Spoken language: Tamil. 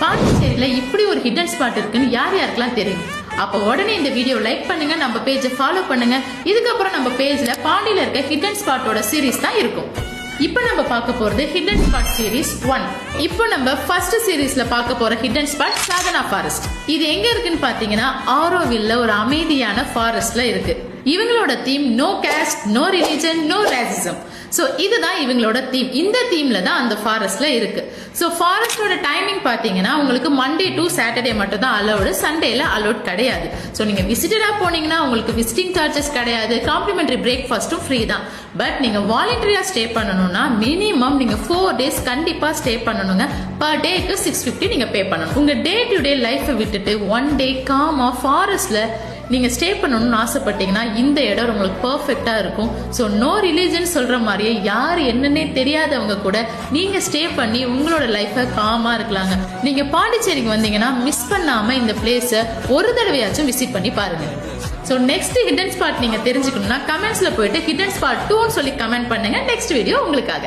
பாண்டிச்சேரியில இப்படி ஒரு ஹிடன் ஸ்பாட் இருக்குன்னு யார் யாருக்கெல்லாம் தெரியும்? அப்போ உடனே இந்த வீடியோ லைக் பண்ணுங்க, நம்ம பேஜை ஃபாலோ பண்ணுங்க. இதுக்கப்புறம் நம்ம பேஜ்ல பாண்டியில இருக்க ஹிடன் ஸ்பாட்டோட சீரீஸ் தான் இருக்கும். இப்போ நம்ம பார்க்க போறது ஹிடன் ஸ்பாட் சீரீஸ் 1. இப்போ நம்ம ஃபர்ஸ்ட் சீரீஸ்ல பார்க்க போற ஹிடன் ஸ்பாட் சாதனா ஃபாரஸ்ட். இது எங்க இருக்குன்னு பாத்தீங்கன்னா ஆரோவில்ல ஒரு அமைதியான ஃபாரஸ்ட்ல இருக்கு. இவங்களோட theme no caste, no religion, no racism. So இதுதான் இவங்களோட தீம். இந்த தீம்ல தான் அந்த ஃபாரஸ்ட்ல இருக்கு. ஸோ ஃபாரஸ்டோட டைமிங் பாத்தீங்கன்னா உங்களுக்கு மண்டே டு சாட்டர்டே மட்டும் தான் அலௌடு, சண்டேல அலௌட் கிடையாது. ஸோ நீங்க விசிட்டரா போனீங்கன்னா உங்களுக்கு விசிட்டிங் சார்ஜஸ் கிடையாது, காம்ப்ளிமெண்டரி பிரேக்ஃபாஸ்ட்டும் ஃப்ரீ தான். பட் நீங்க வாலண்டரியா ஸ்டே பண்ணணும்னா மினிமம் நீங்க 4 days கண்டிப்பா ஸ்டே பண்ணணுங்க. பர் டேக்கு 650 நீங்க பே பண்ணணும். உங்க டே டு டே லைஃபை விட்டுட்டு 1 day காமா ஃபாரஸ்ட்ல நீங்க ஸ்டே பண்ணணும்னு ஆசைப்பட்டீங்கன்னா இந்த இடம் உங்களுக்கு பெர்ஃபெக்டா இருக்கும். ஸோ நோ ரிலீஜன் சொல்ற மாதிரியே யார் என்னன்னே தெரியாதவங்க கூட நீங்க ஸ்டே பண்ணி உங்களோட லைஃபை காமா இருக்கலாங்க. நீங்க பாண்டிச்சேரிக்கு வந்தீங்கன்னா மிஸ் பண்ணாம இந்த பிளேஸை ஒரு தடவையாச்சும் விசிட் பண்ணி பாருங்க. ஸோ நெக்ஸ்ட் ஹிடன் ஸ்பாட் நீங்க தெரிஞ்சுக்கணும்னா கமெண்ட்ஸ்ல போயிட்டு ஹிடன் ஸ்பாட் 2 சொல்லி கமெண்ட் பண்ணுங்க. நெக்ஸ்ட் வீடியோ உங்களுக்காக.